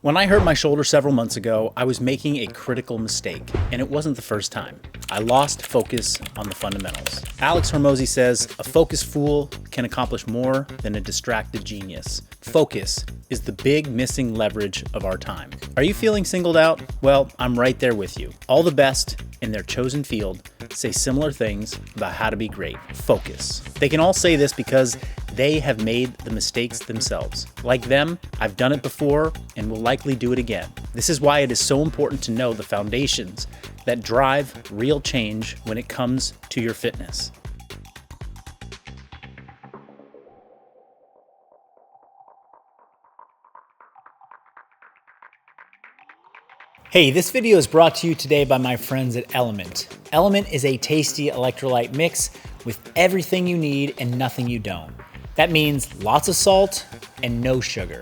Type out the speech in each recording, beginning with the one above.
When I hurt my shoulder several months ago, I was making a critical mistake, and it wasn't the first time. I lost focus on the fundamentals. Alex Hormozi says, a focused fool can accomplish more than a distracted genius. Focus is the big missing leverage of our time. Are you feeling singled out? Well, I'm right there with you. All the best in their chosen field say similar things about how to be great. Focus. They can all say this because they have made the mistakes themselves. Like them, I've done it before and will likely do it again. This is why it is so important to know the foundations that drive real change when it comes to your fitness. Hey, this video is brought to you today by my friends at Element. Element is a tasty electrolyte mix with everything you need and nothing you don't. That means lots of salt and no sugar.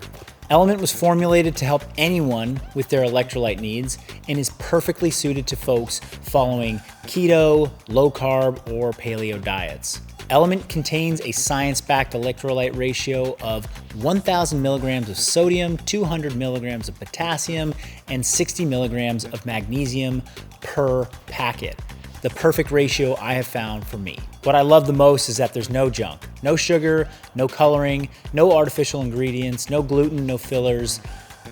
Element was formulated to help anyone with their electrolyte needs and is perfectly suited to folks following keto, low carb, or paleo diets. Element contains a science-backed electrolyte ratio of 1,000 milligrams of sodium, 200 milligrams of potassium, and 60 milligrams of magnesium per packet. The perfect ratio I have found for me. What I love the most is that there's no junk, no sugar, no coloring, no artificial ingredients, no gluten, no fillers,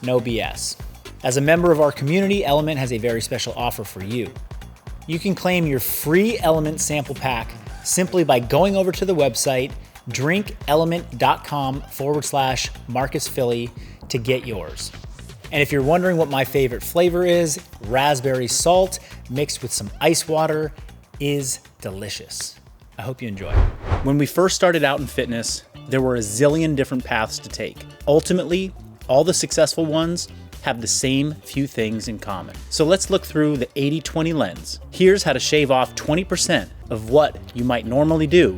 no BS. As a member of our community, Element has a very special offer for you. You can claim your free Element sample pack simply by going over to the website drinkelement.com/MarcusPhilly to get yours. And if you're wondering what my favorite flavor is, raspberry salt mixed with some ice water is delicious. I hope you enjoy. When we first started out in fitness, there were a zillion different paths to take. Ultimately, all the successful ones have the same few things in common. So let's look through the 80-20 lens. Here's how to shave off 20% of what you might normally do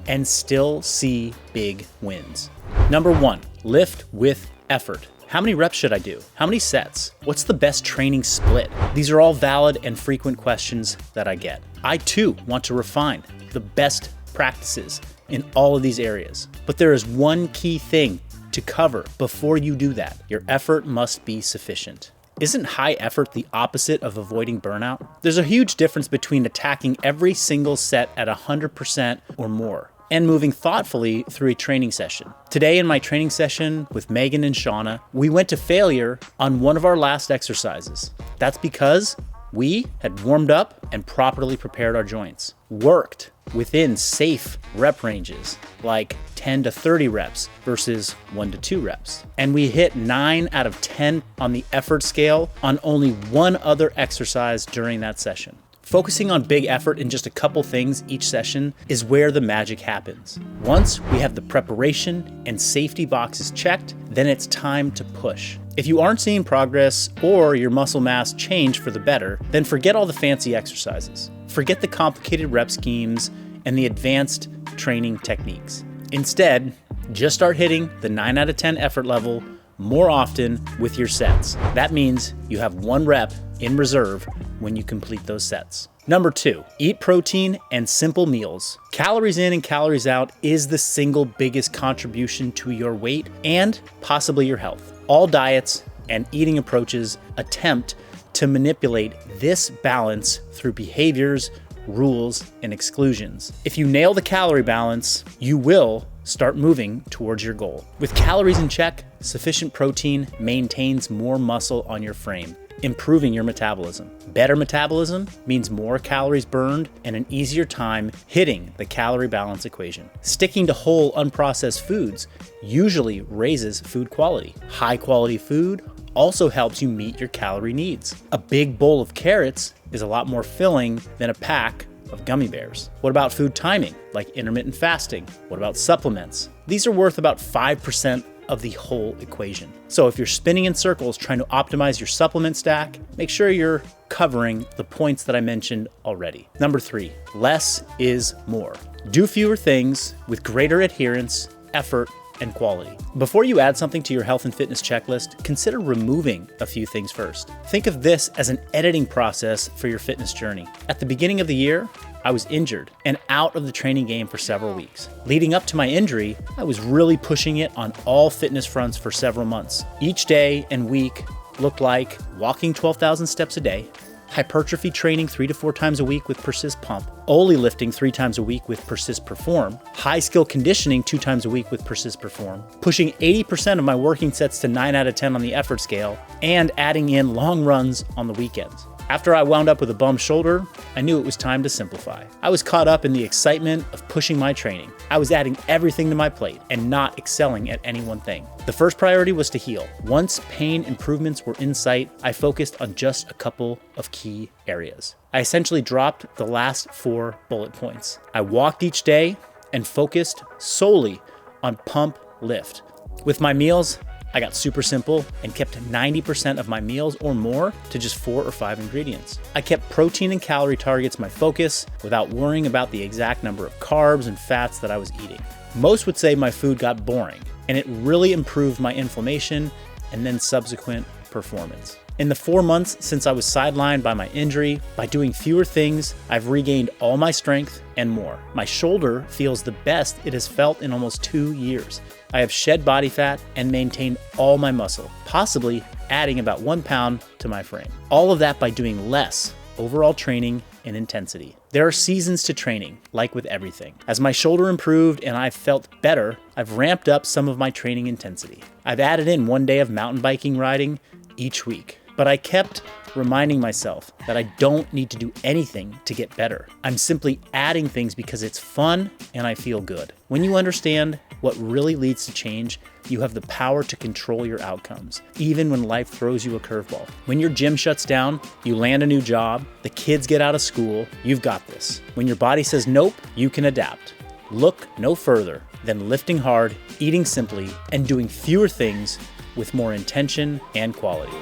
and still see big wins. Number 1, lift with effort. How many reps should I do? How many sets? What's the best training split? These are all valid and frequent questions that I get. I too want to refine the best practices in all of these areas. But there is one key thing to cover before you do that. Your effort must be sufficient. Isn't high effort the opposite of avoiding burnout? There's a huge difference between attacking every single set at 100% or more and moving thoughtfully through a training session. Today in my training session with Megan and Shauna, we went to failure on one of our last exercises. That's because we had warmed up and properly prepared our joints, worked within safe rep ranges, like 10 to 30 reps versus 1 to 2 reps. And we hit 9 out of 10 on the effort scale on only one other exercise during that session. Focusing on big effort in just a couple things each session is where the magic happens. Once we have the preparation and safety boxes checked, then it's time to push. If you aren't seeing progress or your muscle mass change for the better, then forget all the fancy exercises. Forget the complicated rep schemes and the advanced training techniques. Instead, just start hitting the 9 out of 10 effort level more often with your sets. That means you have 1 rep in reserve when you complete those sets. Number 2, eat protein and simple meals. Calories in and calories out is the single biggest contribution to your weight and possibly your health. All diets and eating approaches attempt to manipulate this balance through behaviors, rules, and exclusions. If you nail the calorie balance, you will start moving towards your goal. With calories in check, sufficient protein maintains more muscle on your frame, improving your metabolism. Better metabolism means more calories burned and an easier time hitting the calorie balance equation. Sticking to whole unprocessed foods usually raises food quality. High quality food also helps you meet your calorie needs. A big bowl of carrots is a lot more filling than a pack of gummy bears. What about food timing, like intermittent fasting? What about supplements? These are worth about 5% of the whole equation. So if you're spinning in circles trying to optimize your supplement stack, make sure you're covering the points that I mentioned already. Number 3, less is more. Do fewer things with greater adherence, effort, and quality. Before you add something to your health and fitness checklist, consider removing a few things first. Think of this as an editing process for your fitness journey. At the beginning of the year, I was injured and out of the training game for several weeks. Leading up to my injury, I was really pushing it on all fitness fronts for several months. Each day and week looked like walking 12,000 steps a day, hypertrophy training 3 to 4 times a week with Persist Pump, only lifting 3 times a week with Persist Perform, high skill conditioning 2 times a week with Persist Perform, pushing 80% of my working sets to 9 out of 10 on the effort scale, and adding in long runs on the weekends. After I wound up with a bum shoulder, I knew it was time to simplify. I was caught up in the excitement of pushing my training. I was adding everything to my plate and not excelling at any one thing. The first priority was to heal. Once pain improvements were in sight, I focused on just a couple of key areas. I essentially dropped the last 4 bullet points. I walked each day and focused solely on pump lift. With my meals, I got super simple and kept 90% of my meals or more to just 4 or 5 ingredients. I kept protein and calorie targets my focus without worrying about the exact number of carbs and fats that I was eating. Most would say my food got boring, and it really improved my inflammation and then subsequent performance. In the 4 months since I was sidelined by my injury, by doing fewer things, I've regained all my strength and more. My shoulder feels the best it has felt in almost 2 years. I have shed body fat and maintained all my muscle, possibly adding about 1 pound to my frame. All of that by doing less overall training and intensity. There are seasons to training, like with everything. As my shoulder improved and I felt better, I've ramped up some of my training intensity. I've added in 1 day of mountain biking riding each week. But I kept reminding myself that I don't need to do anything to get better. I'm simply adding things because it's fun and I feel good. When you understand what really leads to change, you have the power to control your outcomes, even when life throws you a curveball. When your gym shuts down, you land a new job, the kids get out of school, you've got this. When your body says nope, you can adapt. Look no further than lifting hard, eating simply, and doing fewer things with more intention and quality.